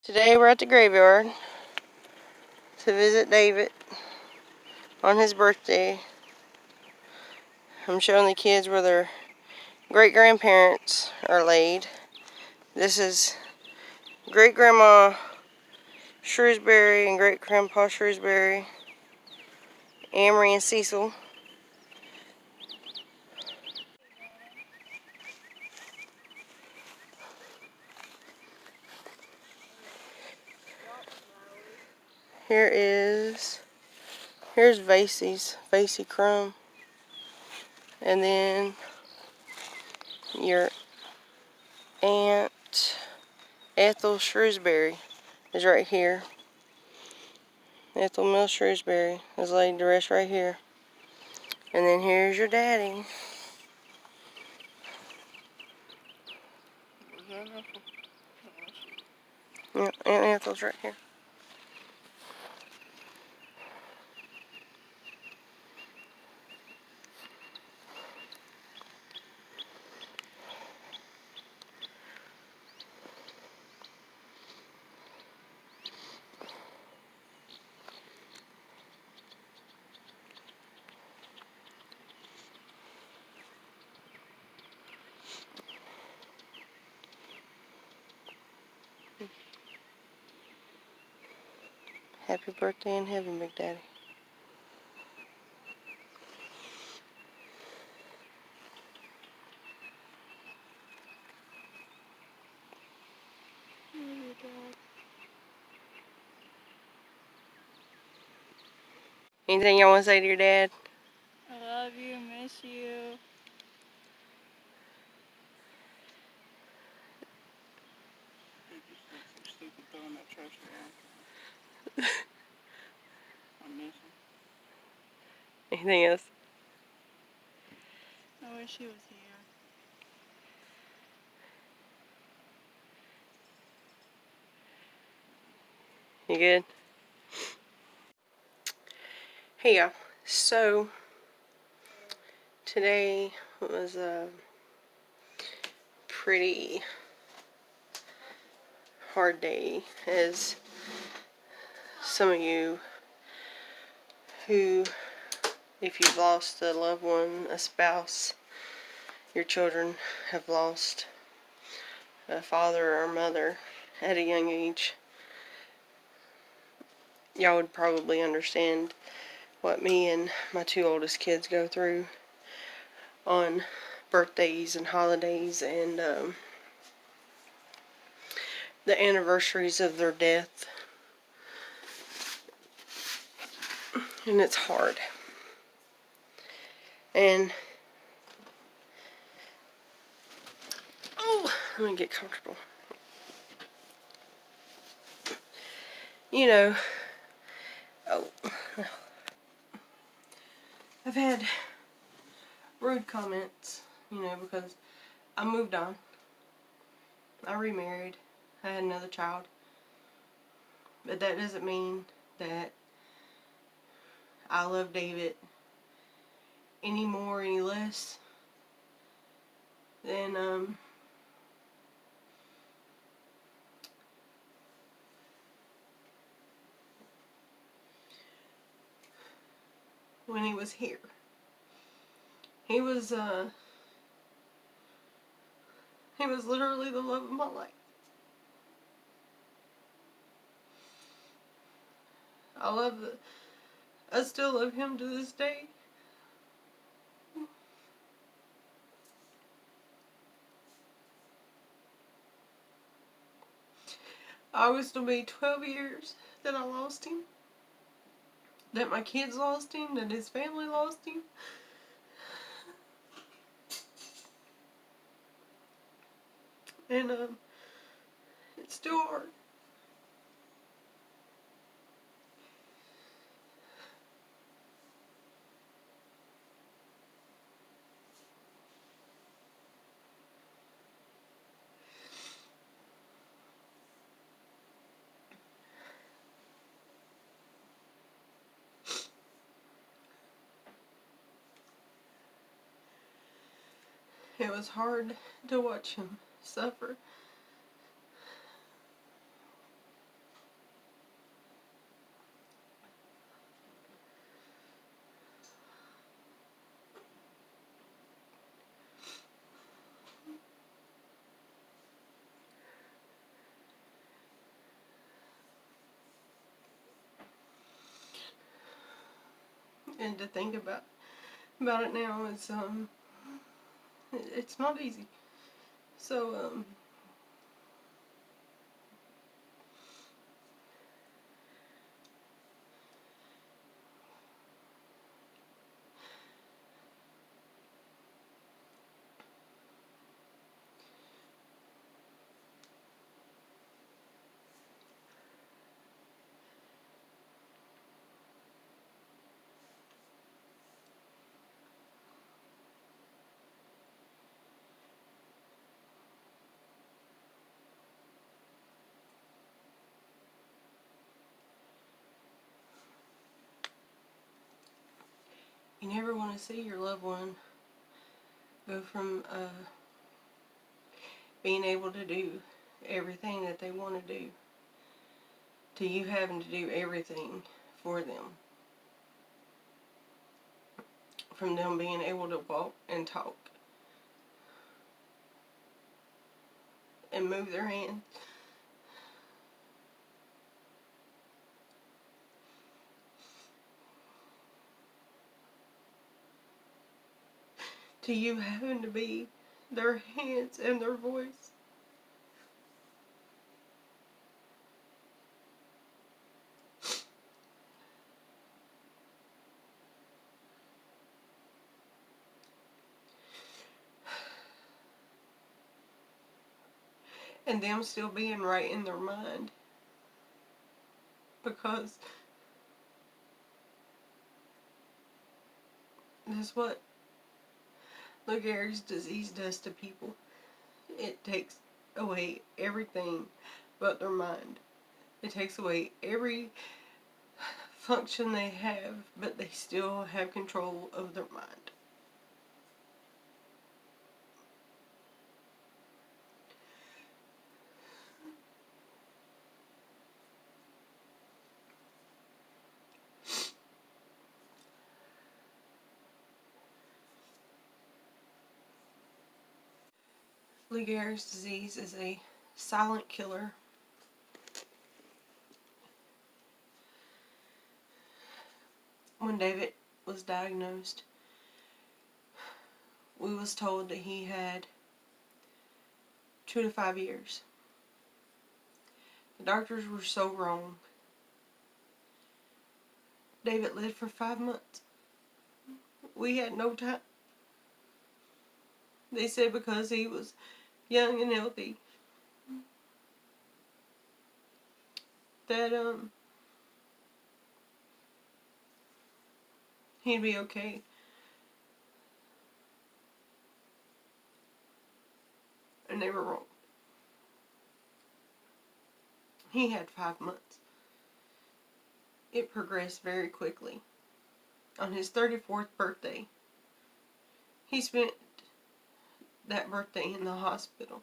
Today we're at the graveyard to visit David on his birthday. I'm showing the kids where their great-grandparents are laid. This is great-grandma Shrewsbury and great-grandpa Shrewsbury, Amory and Cecil. Here's Vasey Crumb. And then your Aunt Ethel Shrewsbury is right here. Ethel Mill Shrewsbury is laid to rest right here. And then here's your daddy. Yep, Aunt Ethel's right here. Happy birthday in heaven, Big Daddy. Anything y'all want to say to your dad? I love you, miss you. Stupid throwing that trash around. I miss him. Anything else? I wish he was here. You good? Hey y'all. So today was a pretty hard day, as some of you who, if you've lost a loved one, a spouse, your children have lost a father or mother at a young age, y'all would probably understand what me and my two oldest kids go through on birthdays and holidays and the anniversaries of their death. And it's hard. And let me get comfortable. You know, I've had rude comments, because I moved on. I remarried. I had another child. But that doesn't mean that I love David any more, any less than when he was here. He was literally the love of my life. I still love him to this day. August will be 12 years that I lost him. That my kids lost him. That his family lost him. And it's still hard. It was hard to watch him suffer. And to think about it now is it's not easy. So you never want to see your loved one go from being able to do everything that they want to do to you having to do everything for them. From them being able to walk and talk and move their hands to you having to be their hands and their voice. And them still being right in their mind. Because that's what Lou Gehrig's disease does to people. It takes away everything but their mind. It takes away every function they have, but they still have control of their mind. Lou Gehrig's disease is a silent killer. When David was diagnosed, we was told that he had 2 to 5 years. The doctors were so wrong. David lived for 5 months. We had no time. They said because he was young and healthy that he'd be okay. And they were wrong. He had 5 months. It progressed very quickly. On his 34th birthday, he spent that birthday in the hospital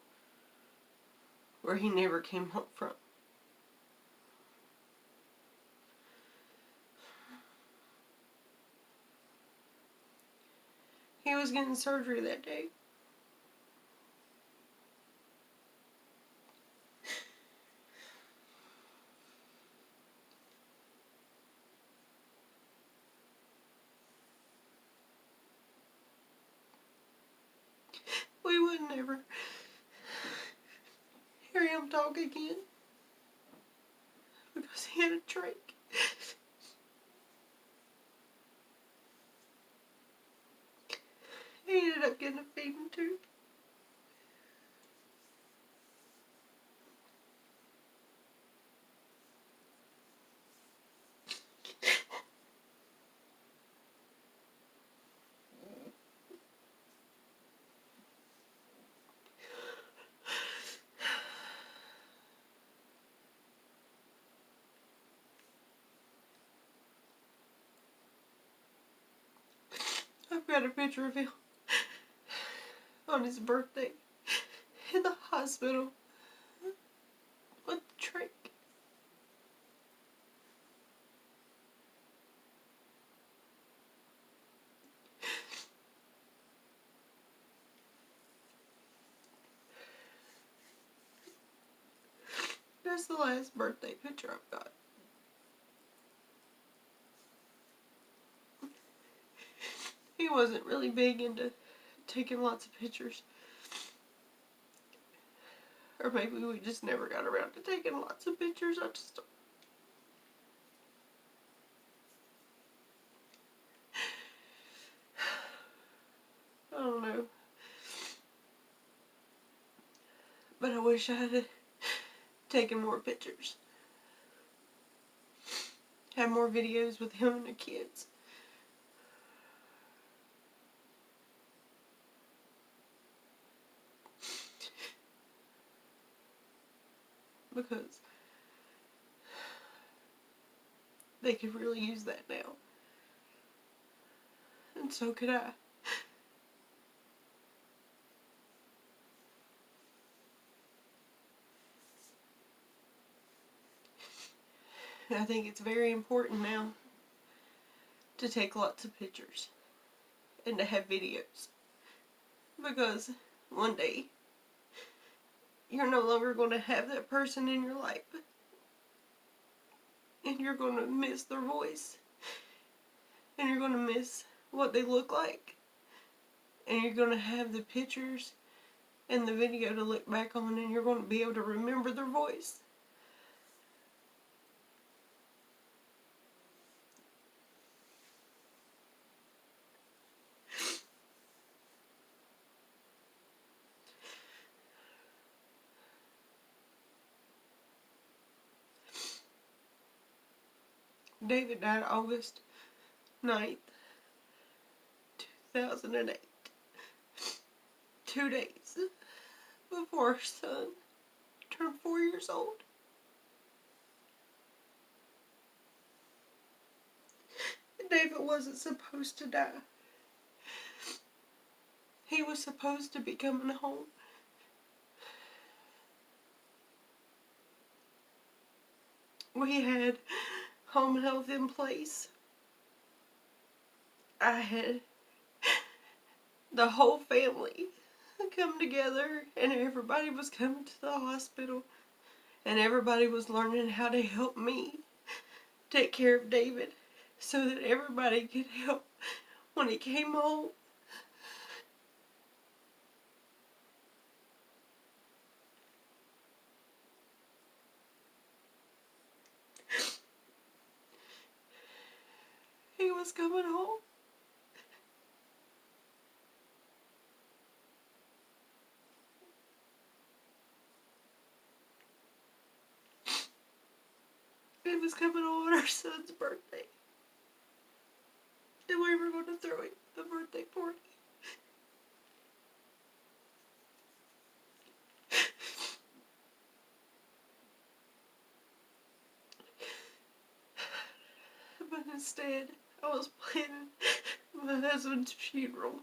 where he never came home from. He was getting surgery that day. We would never hear him talk again because he had a trach. He ended up getting a feeding tube. I've got a picture of him on his birthday in the hospital with the trach. That's the last birthday picture I've got. he wasn't really big into taking lots of pictures. Or maybe we just never got around to taking lots of pictures. I don't know. But I wish I had taken more pictures. Had more videos with him and the kids. Because they could really use that now. And so could I. And I think it's very important now to take lots of pictures and to have videos. Because one day, you're no longer going to have that person in your life. And you're going to miss their voice. And you're going to miss what they look like. And you're going to have the pictures and the video to look back on, and you're going to be able to remember their voice. David died August 9th, 2008. 2 days before our son turned 4 years old. David wasn't supposed to die. He was supposed to be coming home. We had home health in place. I had the whole family come together, and everybody was coming to the hospital, and everybody was learning how to help me take care of David so that everybody could help when he came home. He was coming home. He was coming home on our son's birthday. And we were going to throw him a birthday party. But instead, I was planning my husband's funeral.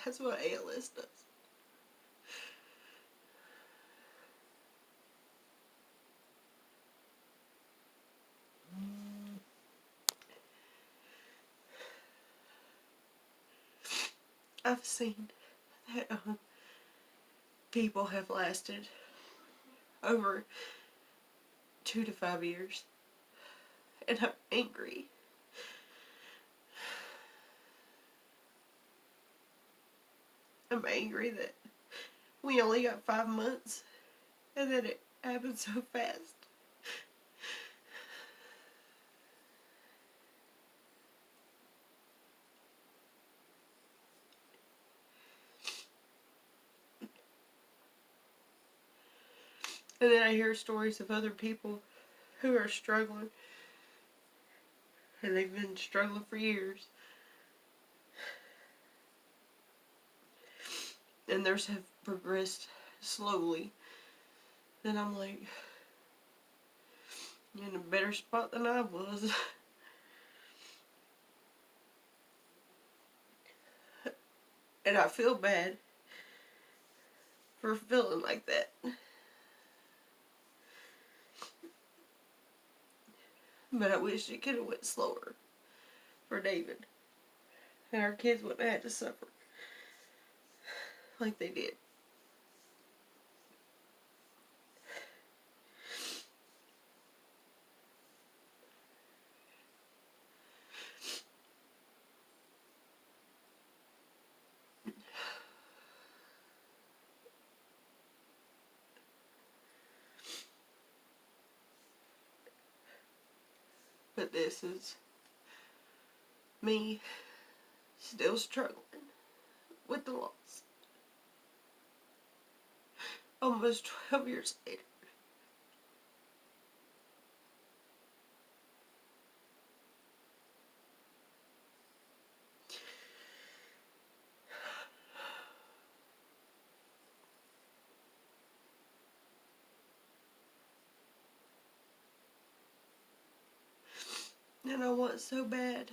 That's what ALS does. I've seen that people have lasted over 2 to 5 years. And I'm angry. I'm angry that we only got 5 months and that it happened so fast. And then I hear stories of other people who are struggling, and they've been struggling for years. And theirs have progressed slowly. And I'm like, you're in a better spot than I was. And I feel bad for feeling like that. But I wish it could have went slower for David. And our kids wouldn't have had to suffer like they did. But this is me still struggling with the loss. Almost 12 years later. And I want so bad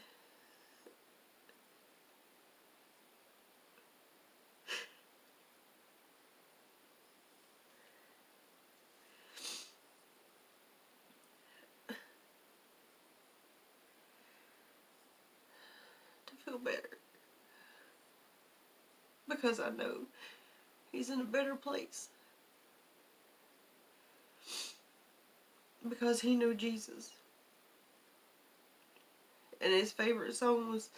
to feel better. Because I know he's in a better place. Because he knew Jesus. And his favorite song was,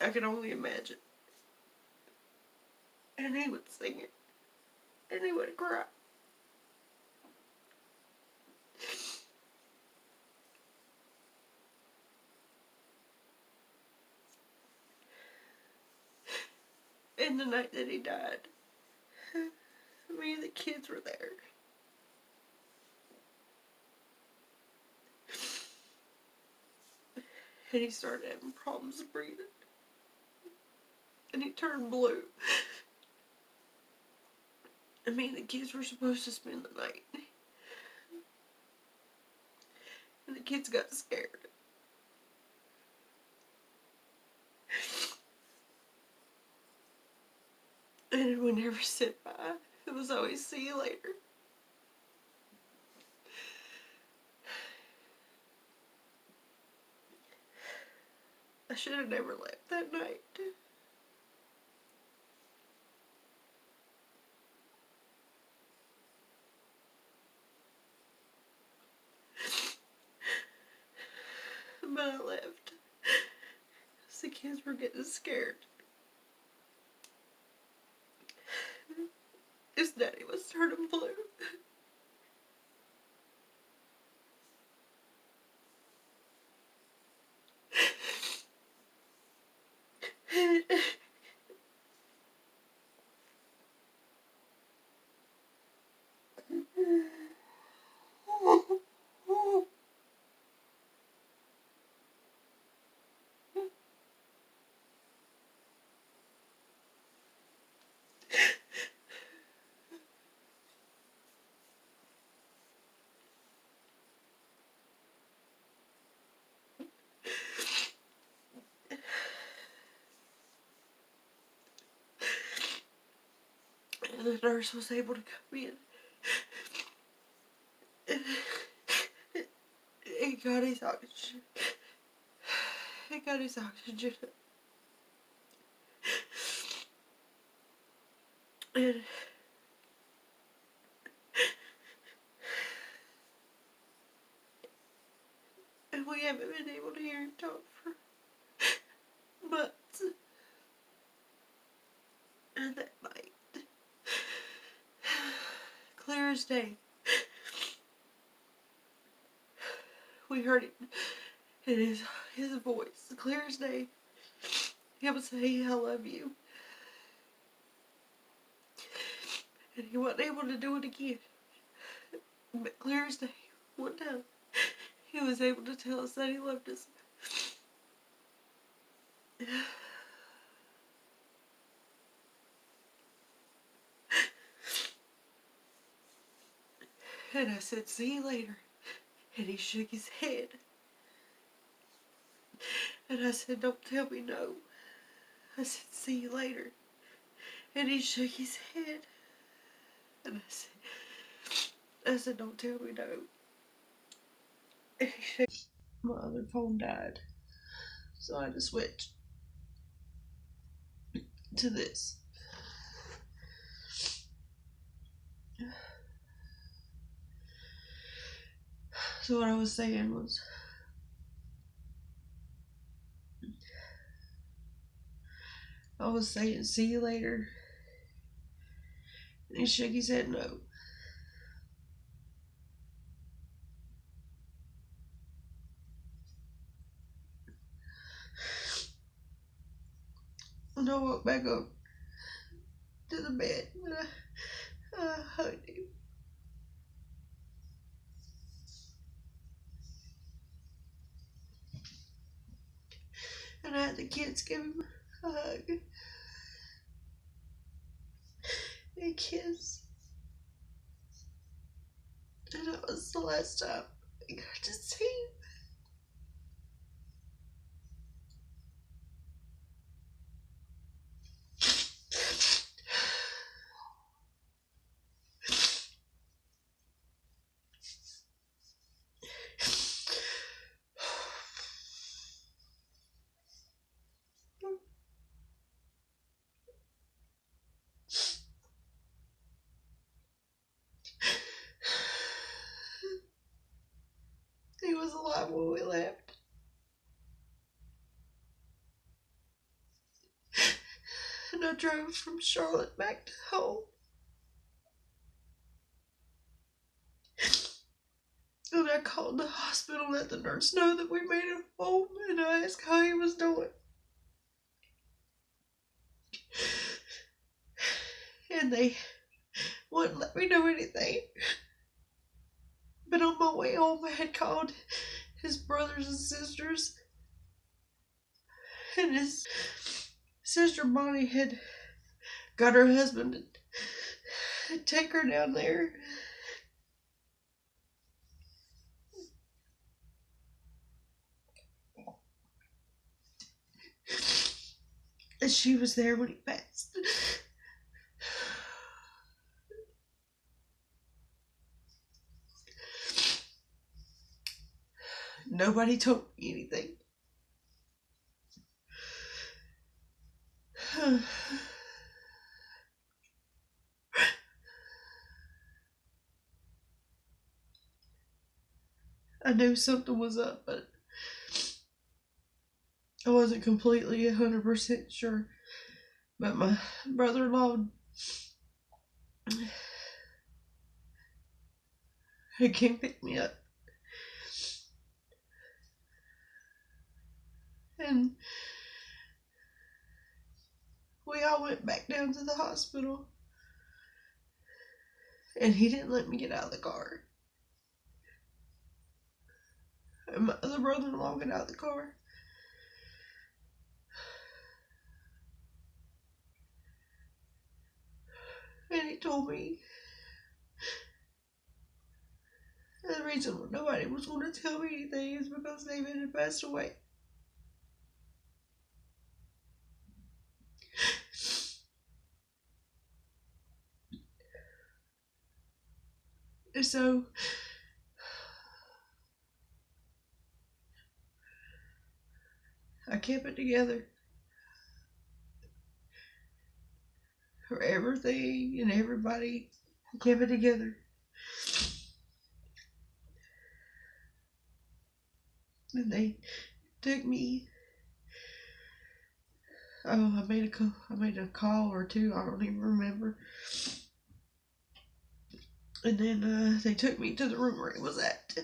I Can Only Imagine. And he would sing it. And he would cry. And the night that he died, me and the kids were there. And he started having problems breathing. And he turned blue. And me and the kids were supposed to spend the night. And the kids got scared. And we never said bye. It was always see you later. I should have never left that night. But I left. The kids were getting scared. His daddy was turning blue. And the nurse was able to come in. He got his oxygen. He got his oxygen. And we haven't been able to hear him talk for months. And that night, clear as day, we heard him in his voice, clear as day. He would say, I love you. And he wasn't able to do it again. But clear as day, one time, he was able to tell us that he loved us. And I said, see you later. And he shook his head. And I said, don't tell me no. I said, see you later. And he shook his head. And I said, I said, don't tell me no. And he said, my other phone died. So I just switched to this. So what I was saying was, I was saying, see you later. And he shook his head no. And I walked back up to the bed and I hugged him. And I had the kids give him a hug and a kiss. And that was the last time I got to see him. He was alive when we left. And I drove from Charlotte back to home. And I called the hospital and let the nurse know that we made it home, and I asked how he was doing. And they wouldn't let me know anything. But on my way home, I had called his brothers and sisters. And his sister Bonnie had got her husband to take her down there. And she was there when he passed. Nobody told me anything. I knew something was up, but I wasn't completely 100% sure. But my brother-in-law had came pick me up. And we all went back down to the hospital. And he didn't let me get out of the car. And my other brother-in-law got out of the car. And he told me the reason nobody was going to tell me anything is because David had passed away. And so I kept it together for everything and everybody. I kept it together. And they took me. Oh, I made a call or two. I don't even remember. And then they took me to the room where he was at.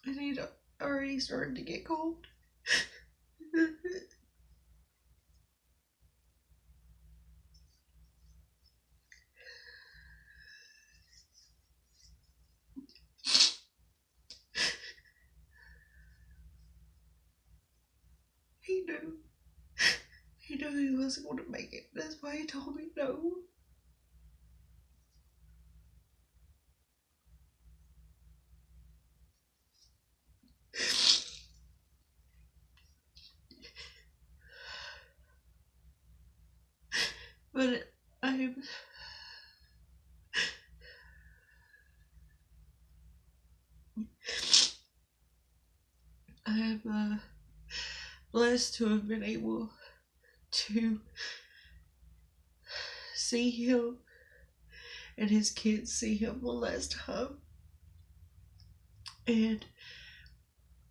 And he'd already started to get cold. He knew. He knew he wasn't going to make it. That's why he told me no. I am blessed to have been able to see him and his kids see him one last time, and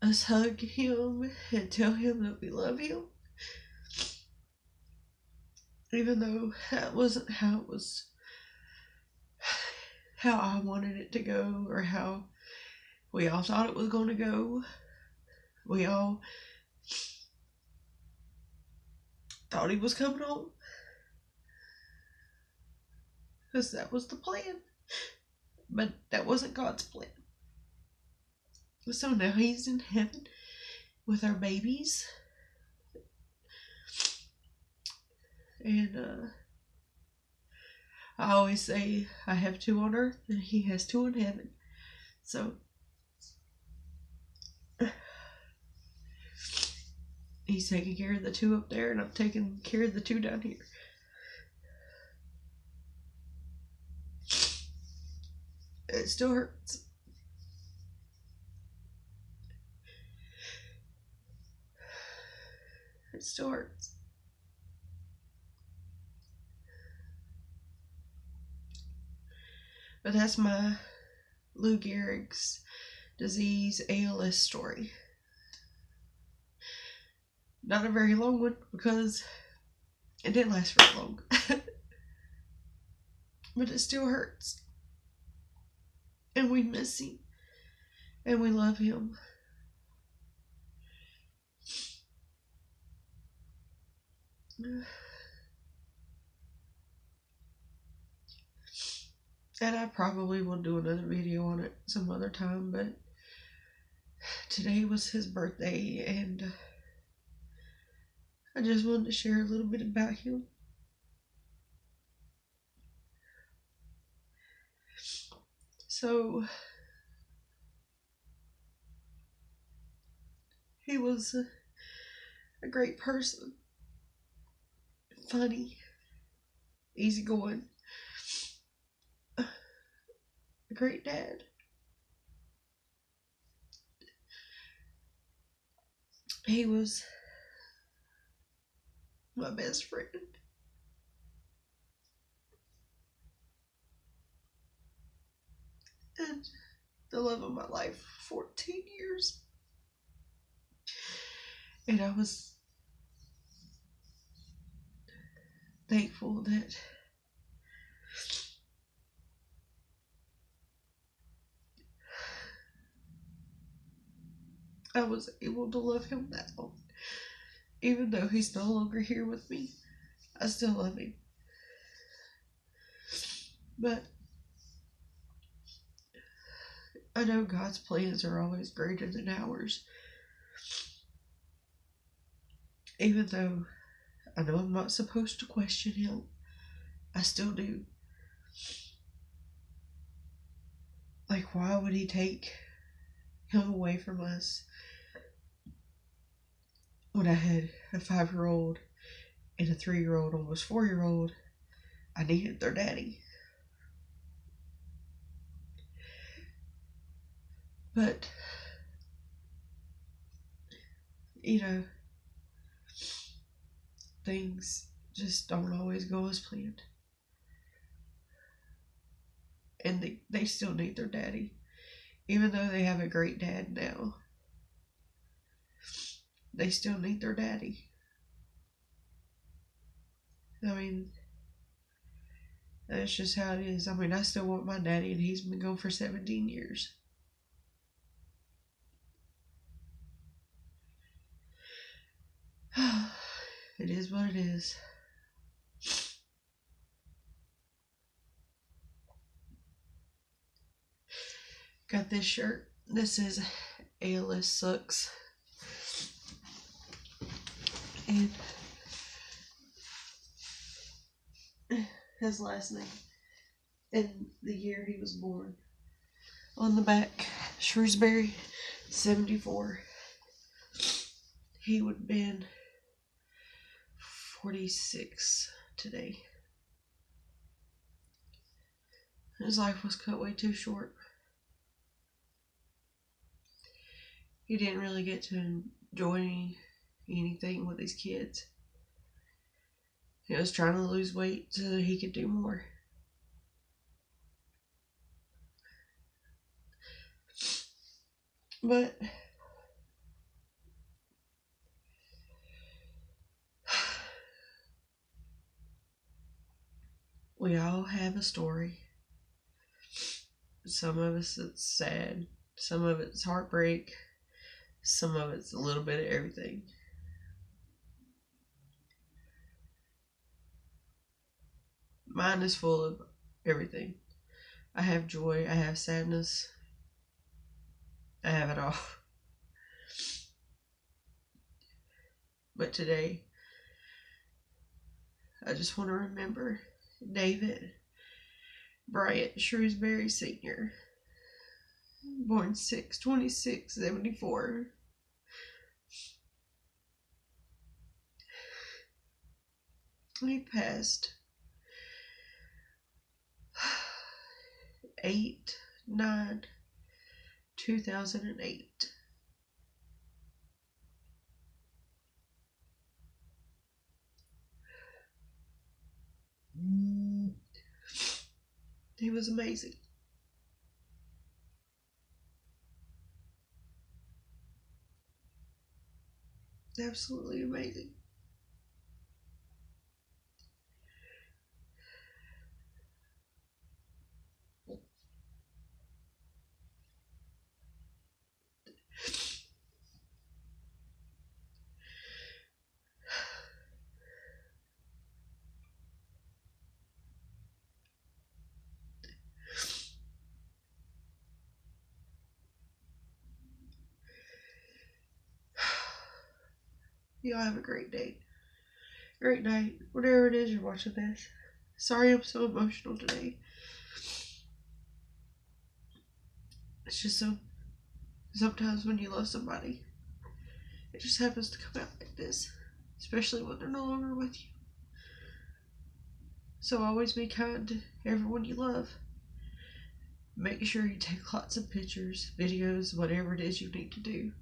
us hug him and tell him that we love him, even though that wasn't how I wanted it to go, or how we all thought it was going to go. We all thought he was coming home, because that was the plan. But that wasn't God's plan. So now he's in heaven with our babies. And I always say I have 2 on earth and he has 2 in heaven. So he's taking care of the 2 up there, and I'm taking care of the 2 down here. It still hurts. It still hurts. But that's my Lou Gehrig's disease ALS story. Not a very long one, because it didn't last very long. But it still hurts. And we miss him. And we love him. And I probably will do another video on it some other time, but today was his birthday, and I just wanted to share a little bit about him. So, he was a great person, funny, easygoing, a great dad. He was my best friend. And the love of my life for 14 years. And I was thankful that I was able to love him that long. Even though he's no longer here with me, I still love him. But I know God's plans are always greater than ours. Even though I know I'm not supposed to question him, I still do. Like, why would he take him away from us when I had a 5-year-old and a 3-year-old, almost 4-year-old? I needed their daddy. But, you know, things just don't always go as planned. And they still need their daddy. Even though they have a great dad now, they still need their daddy. I mean, that's just how it is. I mean, I still want my daddy, and he's been gone for 17 years. It is what it is. Got this shirt. This is ALS Sucks. And his last name and the year he was born. On the back, Shrewsbury, 74. He would have been 46 today. His life was cut way too short. he didn't really get to enjoy anything with his kids. He was trying to lose weight so that he could do more. But we all have a story. Some of us it's sad, some of it's heartbreak, some of it's a little bit of everything. Mine is full of everything. I have joy, I have sadness, I have it all. But today, I just want to remember David Bryant Shrewsbury Sr., born 6/26/74. He passed 8/9/2008. He was amazing. Absolutely amazing. Y'all have a great day. Great night. Whatever it is you're watching this. Sorry I'm so emotional today. It's just so... Sometimes when you love somebody, it just happens to come out like this. Especially when they're no longer with you. So always be kind to everyone you love. Make sure you take lots of pictures, videos, whatever it is you need to do.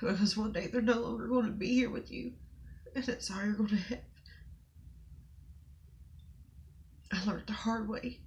Because one day they're no longer going to be here with you. And that's all you're going to have. I learned the hard way.